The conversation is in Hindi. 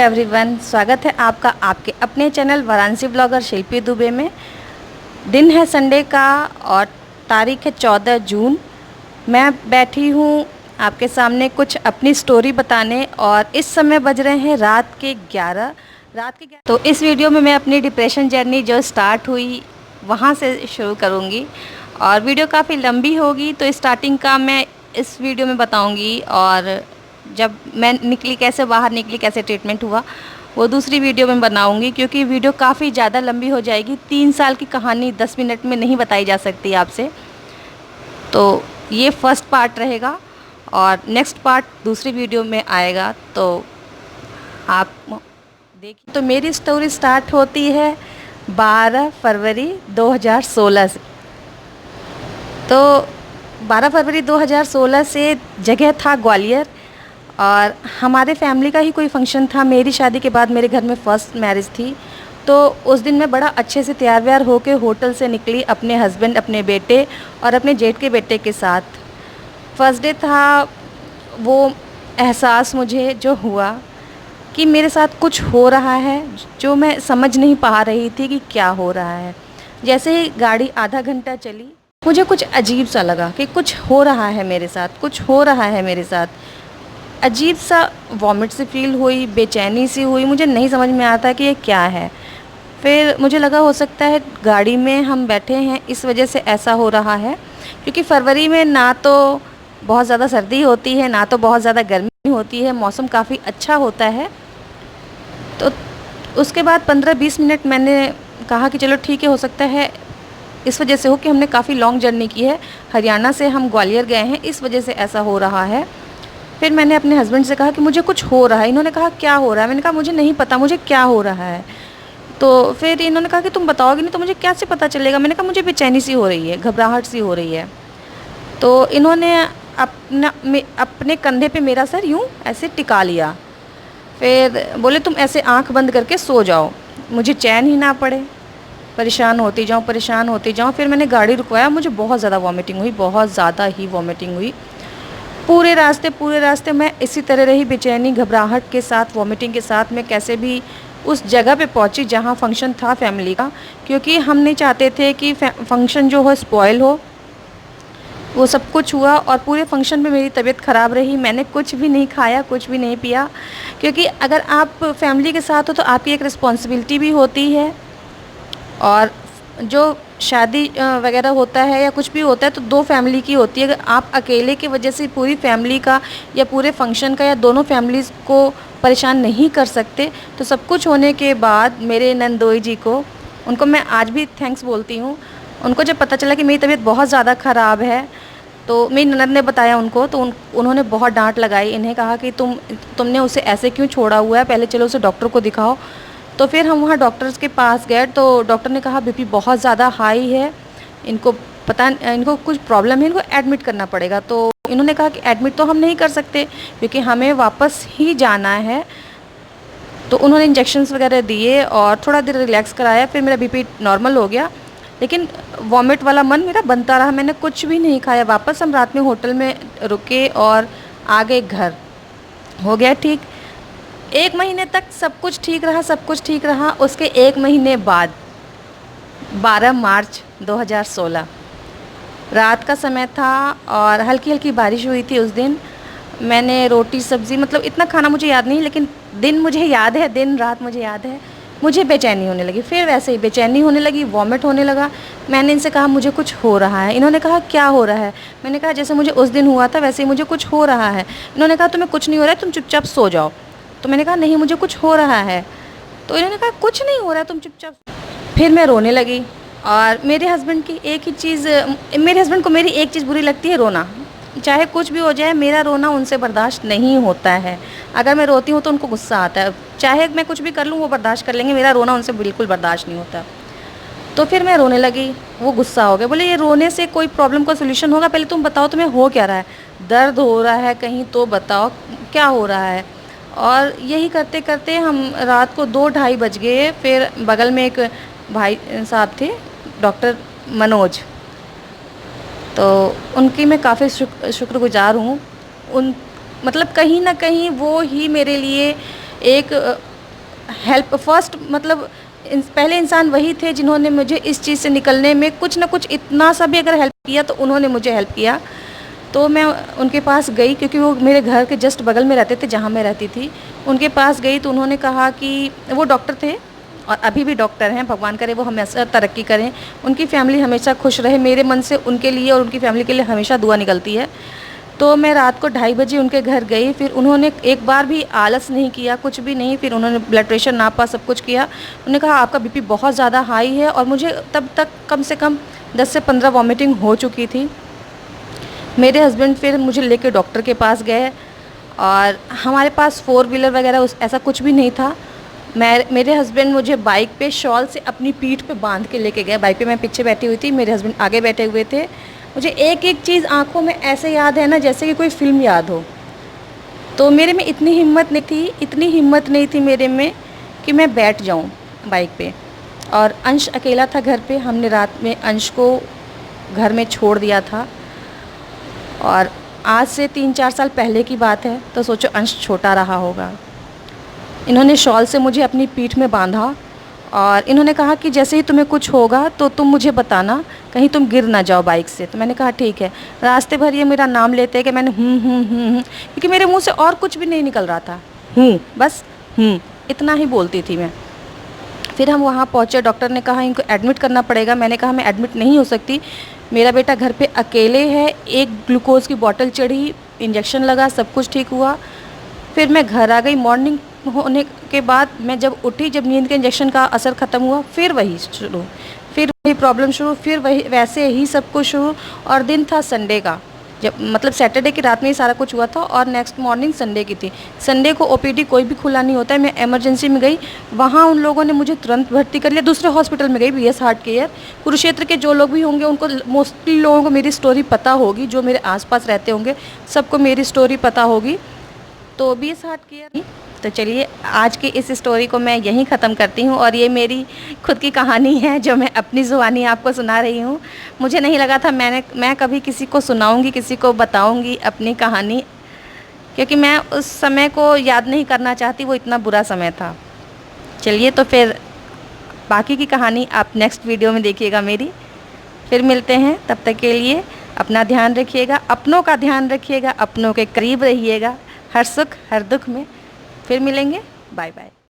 एवरीवन, स्वागत है आपका आपके अपने चैनल वाराणसी ब्लॉगर शिल्पी दुबे में। दिन है संडे का और तारीख है 14 जून। मैं बैठी हूँ आपके सामने कुछ अपनी स्टोरी बताने और इस समय बज रहे हैं रात के 11। तो इस वीडियो में मैं अपनी डिप्रेशन जर्नी जो स्टार्ट हुई वहाँ से शुरू करूँगी और वीडियो काफ़ी लंबी होगी, तो स्टार्टिंग का मैं इस वीडियो में बताऊँगी और जब मैं निकली, कैसे बाहर निकली, कैसे ट्रीटमेंट हुआ, वो दूसरी वीडियो में बनाऊंगी, क्योंकि वीडियो काफ़ी ज़्यादा लंबी हो जाएगी। 3 साल की कहानी 10 मिनट में नहीं बताई जा सकती आपसे। तो ये फर्स्ट पार्ट रहेगा और नेक्स्ट पार्ट दूसरी वीडियो में आएगा, तो आप देखिए। तो मेरी स्टोरी स्टार्ट होती है 12 फरवरी 2016 से। तो 12 फरवरी 2016 से जगह था ग्वालियर और हमारे फैमिली का ही कोई फंक्शन था। मेरी शादी के बाद मेरे घर में फ़र्स्ट मैरिज थी, तो उस दिन मैं बड़ा अच्छे से तैयार व्यार होकर होटल से निकली अपने हस्बैंड, अपने बेटे और अपने जेठ के बेटे के साथ। फर्स्ट डे था, वो एहसास मुझे जो हुआ कि मेरे साथ कुछ हो रहा है जो मैं समझ नहीं पा रही थी कि क्या हो रहा है। जैसे ही गाड़ी आधा घंटा चली, मुझे कुछ अजीब सा लगा कि कुछ हो रहा है मेरे साथ, कुछ हो रहा है मेरे साथ। अजीब सा वॉमिट सी फील हुई, बेचैनी सी हुई, मुझे नहीं समझ में आता कि ये क्या है। फिर मुझे लगा हो सकता है गाड़ी में हम बैठे हैं इस वजह से ऐसा हो रहा है, क्योंकि फरवरी में ना तो बहुत ज़्यादा सर्दी होती है ना तो बहुत ज़्यादा गर्मी होती है, मौसम काफ़ी अच्छा होता है। तो उसके बाद 15-20 मिनट मैंने कहा कि चलो ठीक है, हो सकता है इस वजह से हो कि हमने काफ़ी लॉन्ग जर्नी की है, हरियाणा से हम ग्वालियर गए हैं, इस वजह से ऐसा हो रहा है। फिर मैंने अपने हस्बैंड से कहा कि मुझे कुछ हो रहा है। इन्होंने कहा क्या हो रहा है? मैंने कहा मुझे नहीं पता मुझे क्या हो रहा है। तो फिर इन्होंने कहा कि तुम बताओगे नहीं तो मुझे कैसे पता चलेगा? मैंने कहा मुझे बेचैनी सी हो रही है, घबराहट सी हो रही है। तो इन्होंने अपने कंधे पे मेरा सर यूँ ऐसे टिका लिया। फिर बोले तुम ऐसे आँख बंद करके सो जाओ, मुझे चैन ही ना पड़े, परेशान होती जाऊँ परेशान होती जाऊँ। फिर मैंने गाड़ी रुकवाया, मुझे बहुत ज़्यादा वॉमिटिंग हुई, बहुत ज़्यादा ही वॉमिटिंग हुई। पूरे रास्ते मैं इसी तरह रही, बेचैनी घबराहट के साथ, वॉमिटिंग के साथ। मैं कैसे भी उस जगह पे पहुंची जहां फंक्शन था फैमिली का, क्योंकि हम नहीं चाहते थे कि फंक्शन जो हो स्पॉइल हो। वो सब कुछ हुआ और पूरे फंक्शन में मेरी तबीयत ख़राब रही। मैंने कुछ भी नहीं खाया, कुछ भी नहीं पिया, क्योंकि अगर आप फैमिली के साथ हो तो आपकी एक रिस्पॉन्सिबिलिटी भी होती है। और जो शादी वगैरह होता है या कुछ भी होता है तो 2 फैमिली की होती है। अगर आप अकेले की वजह से पूरी फैमिली का या पूरे फंक्शन का या दोनों फैमिलीज़ को परेशान नहीं कर सकते, तो सब कुछ होने के बाद मेरे नंदोई जी को, उनको मैं आज भी थैंक्स बोलती हूँ। उनको जब पता चला कि मेरी तबीयत बहुत ज़्यादा ख़राब है, तो मेरी ननद ने बताया उनको, तो उन्होंने बहुत डांट लगाई। इन्हें कहा कि तुमने उसे ऐसे क्यों छोड़ा हुआ है, पहले चलो उसे डॉक्टर को दिखाओ। तो फिर हम वहाँ डॉक्टर्स के पास गए, तो डॉक्टर ने कहा बीपी बहुत ज़्यादा हाई है, इनको कुछ प्रॉब्लम है, इनको एडमिट करना पड़ेगा। तो इन्होंने कहा कि एडमिट तो हम नहीं कर सकते क्योंकि हमें वापस ही जाना है। तो उन्होंने इंजेक्शन्स वगैरह दिए और थोड़ा देर रिलैक्स कराया, फिर मेरा बीपी नॉर्मल हो गया। लेकिन वॉमिट वाला मन मेरा बनता रहा, मैंने कुछ भी नहीं खाया। वापस हम रात में होटल में रुके और आ गए घर, हो गया ठीक। 1 महीने तक सब कुछ ठीक रहा, सब कुछ ठीक रहा। उसके 1 महीने बाद 12 मार्च 2016 रात का समय था और हल्की हल्की बारिश हुई थी उस दिन। मैंने रोटी सब्ज़ी, मतलब इतना खाना मुझे याद नहीं, लेकिन दिन मुझे याद है, दिन रात मुझे याद है। मुझे बेचैनी होने लगी, फिर वैसे ही बेचैनी होने लगी, वॉमिट होने लगा। मैंने इनसे कहा मुझे कुछ हो रहा है। इन्होंने कहा क्या हो रहा है? मैंने कहा जैसे मुझे उस दिन हुआ था वैसे ही मुझे कुछ हो रहा है। इन्होंने कहा तुम्हें कुछ नहीं हो रहा है, तुम चुपचाप सो जाओ। तो मैंने कहा नहीं मुझे कुछ हो रहा है। तो इन्होंने कहा कुछ नहीं हो रहा है, तुम चुपचाप। फिर मैं रोने लगी और मेरे हस्बैंड को मेरी एक चीज़ बुरी लगती है, रोना। चाहे कुछ भी हो जाए, मेरा रोना उनसे बर्दाश्त नहीं होता है। अगर मैं रोती हूँ तो उनको गुस्सा आता है, चाहे मैं कुछ भी कर लूँ वो बर्दाश्त कर लेंगे, मेरा रोना उनसे बिल्कुल बर्दाश्त नहीं होता। तो फिर मैं रोने लगी, वो गुस्सा हो गए, बोले ये रोने से कोई प्रॉब्लम का सोल्यूशन होगा? पहले तुम बताओ तुम्हें हो क्या रहा है, दर्द हो रहा है कहीं तो बताओ क्या हो रहा है। और यही करते करते हम रात को 2-2:30 बज गए। फिर बगल में एक भाई साहब थे, डॉक्टर मनोज, तो उनकी मैं काफ़ी शुक्रगुजार हूँ। मतलब कहीं ना कहीं वो ही मेरे लिए एक हेल्प फर्स्ट मतलब पहले इंसान वही थे जिन्होंने मुझे इस चीज़ से निकलने में कुछ ना कुछ इतना सा भी अगर हेल्प किया तो उन्होंने मुझे हेल्प किया। तो मैं उनके पास गई क्योंकि वो मेरे घर के जस्ट बगल में रहते थे जहाँ मैं रहती थी। उनके पास गई तो उन्होंने कहा कि वो डॉक्टर थे और अभी भी डॉक्टर हैं, भगवान करे वो हमेशा तरक्की करें, उनकी फ़ैमिली हमेशा खुश रहे। मेरे मन से उनके लिए और उनकी फ़ैमिली के लिए हमेशा दुआ निकलती है। तो मैं रात को 2:30 बजे उनके घर गई। फिर उन्होंने एक बार भी आलस नहीं किया, कुछ भी नहीं। फिर उन्होंने ब्लड प्रेशर नापा, सब कुछ किया। उन्होंने कहा आपका बीपी बहुत ज़्यादा हाई है, और मुझे तब तक कम से कम 10 से 15 वॉमिटिंग हो चुकी थी। मेरे हस्बैंड फिर मुझे लेके डॉक्टर के पास गए, और हमारे पास 4 व्हीलर वगैरह ऐसा कुछ भी नहीं था। मेरे हस्बैंड मुझे बाइक पे शॉल से अपनी पीठ पे बांध के लेके गए। बाइक पे मैं पीछे बैठी हुई थी, मेरे हस्बैंड आगे बैठे हुए थे। मुझे एक एक चीज़ आंखों में ऐसे याद है ना जैसे कि कोई फ़िल्म याद हो। तो मेरे में इतनी हिम्मत नहीं थी मेरे में कि मैं बैठ जाऊं बाइक पे। और अंश अकेला था घर पे। हमने रात में अंश को घर में छोड़ दिया था, और आज से 3-4 साल पहले की बात है, तो सोचो अंश छोटा रहा होगा। इन्होंने शॉल से मुझे अपनी पीठ में बांधा, और इन्होंने कहा कि जैसे ही तुम्हें कुछ होगा तो तुम मुझे बताना, कहीं तुम गिर ना जाओ बाइक से। तो मैंने कहा ठीक है। रास्ते भर ये मेरा नाम लेते कि मैंने क्योंकि मेरे मुंह से और कुछ भी नहीं निकल रहा था, बस इतना ही बोलती थी मैं। फिर हम वहाँ पहुँचे, डॉक्टर ने कहा इनको एडमिट करना पड़ेगा। मैंने कहा मैं एडमिट नहीं हो सकती, मेरा बेटा घर पे अकेले है। एक ग्लूकोज़ की बॉटल चढ़ी, इंजेक्शन लगा, सब कुछ ठीक हुआ। फिर मैं घर आ गई। मॉर्निंग होने के बाद मैं जब उठी, जब नींद के इंजेक्शन का असर ख़त्म हुआ, फिर वही प्रॉब्लम शुरू, फिर वही वैसे ही सब कुछ शुरू। और दिन था संडे का, जब मतलब सैटरडे की रात में ही सारा कुछ हुआ था, और नेक्स्ट मॉर्निंग संडे की थी। संडे को ओपीडी कोई भी खुला नहीं होता है। मैं इमरजेंसी में गई, वहाँ उन लोगों ने मुझे तुरंत भर्ती कर लिया। दूसरे हॉस्पिटल में गई, बीएस हार्ट केयर। कुरुक्षेत्र के जो लोग भी होंगे उनको, मोस्टली लोगों को मेरी स्टोरी पता होगी, जो मेरे आसपास रहते होंगे सबको मेरी स्टोरी पता होगी। तो बीएस हार्ट केयर। तो चलिए आज की इस स्टोरी को मैं यहीं ख़त्म करती हूँ, और ये मेरी खुद की कहानी है जो मैं अपनी ज़ुबानी आपको सुना रही हूँ। मुझे नहीं लगा था मैं कभी किसी को सुनाऊँगी, किसी को बताऊँगी अपनी कहानी, क्योंकि मैं उस समय को याद नहीं करना चाहती, वो इतना बुरा समय था। चलिए तो फिर बाकी की कहानी आप नेक्स्ट वीडियो में देखिएगा मेरी। फिर मिलते हैं, तब तक के लिए अपना ध्यान रखिएगा, अपनों का ध्यान रखिएगा, अपनों के करीब रहिएगा, हर सुख हर दुख में। फिर मिलेंगे, बाय बाय।